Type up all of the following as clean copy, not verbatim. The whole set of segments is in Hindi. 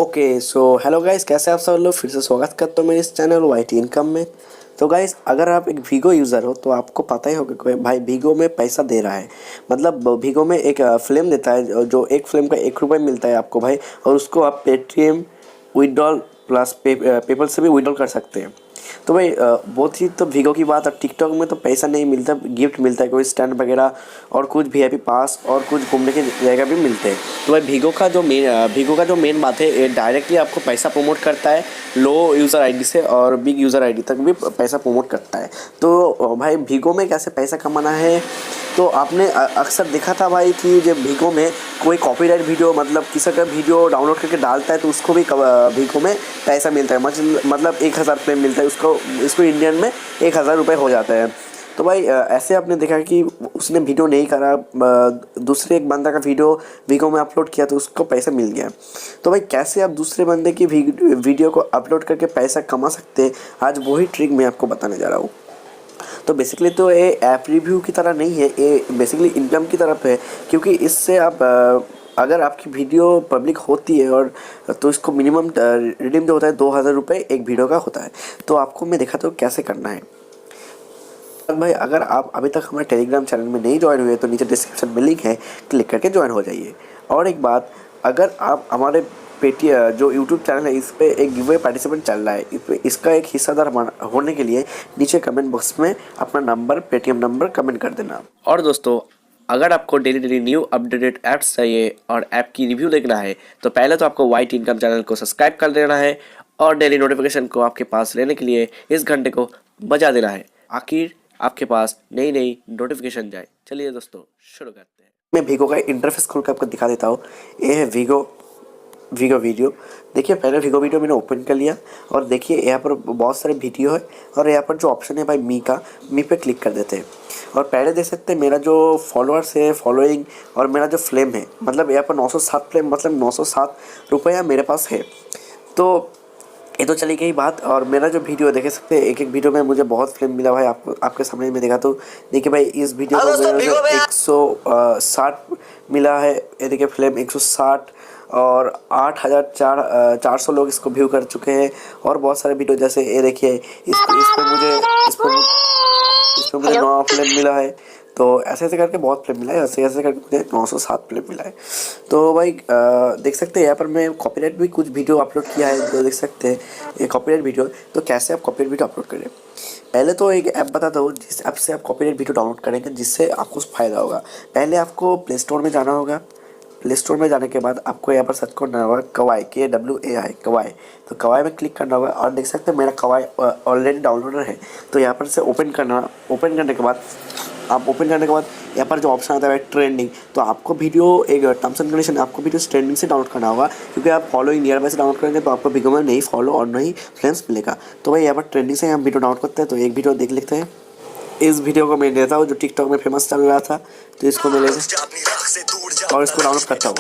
ओके सो हेलो गाइस, कैसे आप सब लोग। फिर से स्वागत करता हूँ मेरे इस चैनल वाईटी इनकम में। तो गाइस, अगर आप एक वीगो यूज़र हो तो आपको पता ही होगा कि भाई वीगो में पैसा दे रहा है। मतलब वीगो में एक फिल्म देता है, जो एक फिल्म का 1 रुपये मिलता है आपको भाई, और उसको आप पेटीएम विड्रॉल प्लस पेपल से भी विड्रॉल कर सकते हैं। तो भाई बहुत ही तो वीगो की बात। और टिकटॉक में तो पैसा नहीं मिलता, गिफ्ट मिलता है, कोई स्टैंड वगैरह और कुछ वीआईपी पास और कुछ घूमने की जगह भी मिलते हैं। तो भाई वीगो का जो मेन बात है, ये डायरेक्टली आपको पैसा प्रमोट करता है लो यूज़र आईडी से और बिग यूज़र आईडी तक भी पैसा प्रमोट करता है। तो भाई वीगो में कैसे पैसा कमाना है, तो आपने अक्सर देखा था भाई कि जब वीगो में कोई कॉपीराइट वीडियो, मतलब किसी का वीडियो डाउनलोड करके डालता है तो उसको भी वीगो में पैसा मिलता है। मतलब 1000 रुपये मिलता है इसको इंडियन में 1000 रुपये हो जाता है। तो भाई ऐसे आपने देखा कि उसने वीडियो नहीं करा, दूसरे एक बंदा का वीडियो वीगो में अपलोड किया तो उसको पैसा मिल गया। तो भाई कैसे आप दूसरे बंदे की वीडियो को अपलोड करके पैसा कमा सकते हैं, आज वही ट्रिक मैं आपको बताने जा रहा हूँ। तो बेसिकली तो ये ऐप रिव्यू की तरह नहीं है, ये बेसिकली इनकम की तरफ है। क्योंकि इससे आप अगर आपकी वीडियो पब्लिक होती है और तो इसको मिनिमम रिडीम जो होता है 2000 रुपये एक वीडियो का होता है। तो आपको मैं दिखाता हूँ कैसे करना है। भाई अगर आप अभी तक हमारे टेलीग्राम चैनल में नहीं ज्वाइन हुए तो नीचे डिस्क्रिप्शन में लिंक है, क्लिक करके ज्वाइन हो जाइए। और एक बात, अगर आप हमारे पेटीएम जो यूट्यूब चैनल है इस पर एक गिव अवे पार्टिसिपेंट चल रहा है, इसका एक हिस्सेदार होने के लिए नीचे कमेंट बॉक्स में अपना नंबर, पेटीएम नंबर कमेंट कर देना। और दोस्तों, अगर आपको डेली न्यू अपडेटेड ऐप्स चाहिए और ऐप की रिव्यू देखना है तो पहले तो आपको वाईटी इनकम चैनल को सब्सक्राइब कर देना है और डेली नोटिफिकेशन को आपके पास लेने के लिए इस घंटे को बजा देना है, आखिर आपके पास नई नोटिफिकेशन जाए। चलिए दोस्तों, शुरू करते हैं। मैं वीगो का इंटरफेस खोल कर आपको दिखा देता हूँ। ये है वीगो वीडियो। देखिए, पहले वीगो वीडियो मैंने ओपन कर लिया और देखिए यहाँ पर बहुत सारे वीडियो है और यहाँ पर जो ऑप्शन है भाई मी पे क्लिक कर देते हैं। और पहले देख सकते हैं मेरा जो फॉलोअर्स है, फॉलोइंग और मेरा जो फ्लेम है, मतलब यहाँ पर 907 फ्लेम, मतलब 907 रुपया मेरे पास है। तो ये तो चली गई बात। और मेरा जो वीडियो देख सकते हैं, एक वीडियो में मुझे बहुत फ्लेम मिला भाई। आपके सामने में देखा तो देखिए भाई, इस वीडियो को मेरे 160 मिला है। ये देखिए फ्लेम 160 और 8400 लोग इसको व्यू कर चुके हैं। और बहुत सारे वीडियो जैसे ये देखिए, इस पे मुझे 9 फ्लेम मिला है। तो ऐसे करके बहुत फ्लेम मिला है, ऐसे करके मुझे 907 फ्लेम मिला है। तो भाई देख सकते हैं यहाँ पर मैं कॉपीराइट भी कुछ वीडियो अपलोड किया है, जो देख सकते हैं ये कॉपीराइट वीडियो। तो कैसे आप कॉपीराइट वीडियो अपलोड करें, पहले तो एक ऐप बताता हूँ जिस ऐप से आप कॉपीराइट वीडियो डाउनलोड करेंगे, जिससे आपको फ़ायदा होगा। पहले आपको प्ले स्टोर में जाना होगा। प्ले स्टोर में जाने के बाद आपको यहाँ पर सर्च करना होगा कवाई, KWAI कवाई। तो कवाई में क्लिक करना होगा और देख सकते हैं मेरा कवाई ऑलरेडी डाउनलोडर है। तो यहाँ पर से ओपन करने के बाद यहाँ पर जो ऑप्शन आता है ट्रेंडिंग, तो आपको वीडियो एक टर्म्स एंड कंडीशन, आपको वीडियो ट्रेंडिंग से डाउनलोड करना होगा। क्योंकि आप फॉलोइंग नियर बाय से डाउनलोड करेंगे तो आपको वीडियो में नहीं फॉलो और नहीं फ्रेंड्स मिलेगा। तो भाई यहाँ पर ट्रेंडिंग से हम वीडियो डाउनलोड करते हैं। तो एक वीडियो देख लेते हैं। इस वीडियो को मैं लेता हूँ जो टिकटॉक में फेमस चल रहा था, तो इसको मैं लेता और इसको डाउनलोड करता हूँ।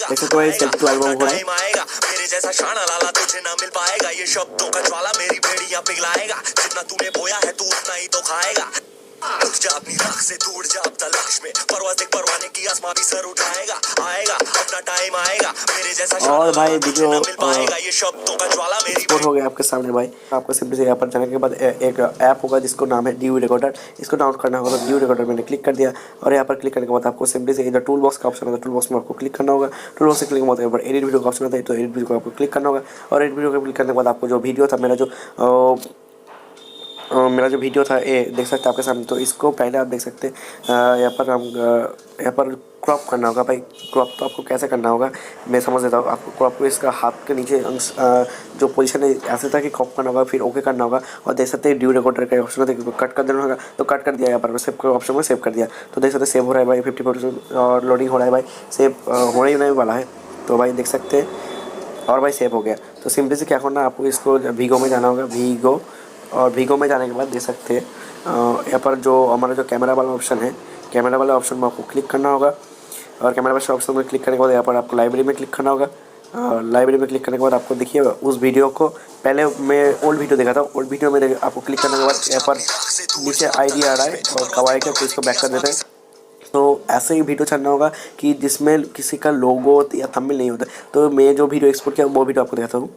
जैसे तो सेल्फ टू एल्बम हो रहा है। मेरे जैसा शाना लाला तुझे ना मिल पाएगा, ये शब्दों का ज्वाला मेरी भेड़ियां पिघलाएगा, जितना तूने बोया है तू उतना ही तो खाएगा। उठ जा अपनी राख से दूर जा अब तलाश में, परवाज़ देख परवाने की आसमां भी सर उठाएगा, आएगा अपना टाइम आएगा, मेरे जैसा और भाई वीडियो मिल पाएगा, ये शब्दों का ज्वाला मेरी एक्सपोर्ट हो गया आपके सामने भाई। आपको सिंपली से यहाँ पर जाने के बाद एक ऐप होगा जिसको नाम है ड्यू रिकॉर्डर, इसको डाउनलोड करना होगा। तो ड्यू रिकॉर्डर मैंने क्लिक कर दिया और यहाँ पर क्लिक करने के बाद आपको सिंपली से इधर टूल बॉक्स का ऑप्शन होता है, टूल बॉक्स में आपको क्लिक करना होगा। टूल बॉक्स से क्लिक करने के बाद एडिट वीडियो का ऑप्शन होता है, तो एडिट वीडियो को आपको क्लिक करना होगा। और एडिट वीडियो को क्लिक करने के बाद आपको जो वीडियो था, मेरा जो वीडियो था ये देख सकते हैं आपके सामने। तो इसको पहले आप देख सकते हैं यहाँ पर क्रॉप करना होगा भाई। क्रॉप तो आपको कैसे करना होगा मैं समझ देता हूँ आपको। क्रॉप को इसका हाथ के नीचे जो पोजीशन है ऐसे था कि क्रॉप करना होगा, फिर ओके करना होगा। और देख सकते हैं ड्यू रिकॉर्डर का ऑप्शन होता है, कट कर देना होगा। तो कट कर दिया, यहाँ पर सेव का ऑप्शन में सेव कर दिया। तो देख सकते हैं सेव हो रहा है भाई, 50% और लोडिंग हो रहा है भाई, सेव होने वाला है। तो भाई देख सकते हैं और भाई सेव हो गया। तो सिंपली से क्या करना है, आपको इसको वीगो में जाना होगा। और वीगो में जाने के बाद देख सकते हैं यहाँ पर जो हमारा जो कैमरा वाला ऑप्शन है, कैमरा वाला ऑप्शन में आपको क्लिक करना होगा। और कैमरा वाला ऑप्शन में क्लिक करने के बाद यहाँ पर आपको लाइब्रेरी में क्लिक करना होगा। लाइब्रेरी में क्लिक करने के बाद आपको देखिए उस वीडियो को, पहले मैं ओल्ड वीडियो देखा था, ओल्ड वीडियो में आपको क्लिक करने के बाद यहाँ पर नीचे ID आ रहा है और कवाई का, तो इसको बैक कर देते हैं। तो ऐसे ही वीडियो चलना होगा कि जिसमें किसी का लोगो या थंबनेल नहीं होता। तो मैं जो वीडियो एक्सपोर्ट किया वो वीडियो आपको दिखाता हूँ।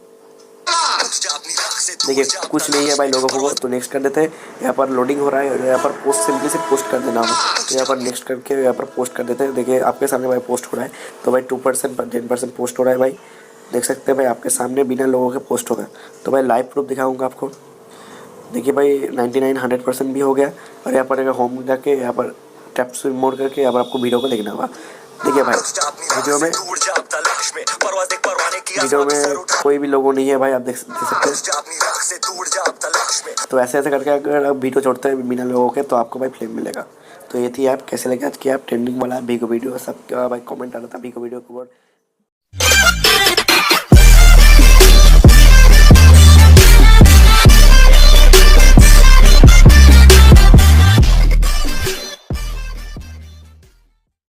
देखिए कुछ नहीं है भाई लोगों को, तो नेक्स्ट कर देते हैं। यहाँ पर लोडिंग हो रहा है और यहाँ पर पोस्ट सिंपली से पोस्ट कर देना होगा। तो यहाँ पर नेक्स्ट करके यहाँ पर पोस्ट कर देते हैं। देखिए आपके सामने भाई पोस्ट हो रहा है। तो भाई 2% 10% पोस्ट हो रहा है भाई, देख सकते हैं भाई आपके सामने बिना लोगों के पोस्ट होगा। तो भाई लाइव प्रूफ दिखाऊंगा आपको। देखिए भाई 99 100% भी हो गया। और यहाँ पर अगर होम जाके यहाँ पर टैप स्विंग मोड करके यहाँ पर आपको वीडियो को देखना होगा। देखिए भाई वीडियो में कोई भी लोगो नहीं है भाई, आप देख सकते हैं। तो ऐसे ऐसे करके अगर आप वीडियो छोड़ते हैं बिना लोगों के तो आपको भाई फ्लेम मिलेगा। तो ये थी ऐप, कैसे लगे आज की ऐप, ट्रेंडिंग वाला वीगो वीडियो। सब भाई कमेंट आ रहा था वीगो वीडियो के ऊपर।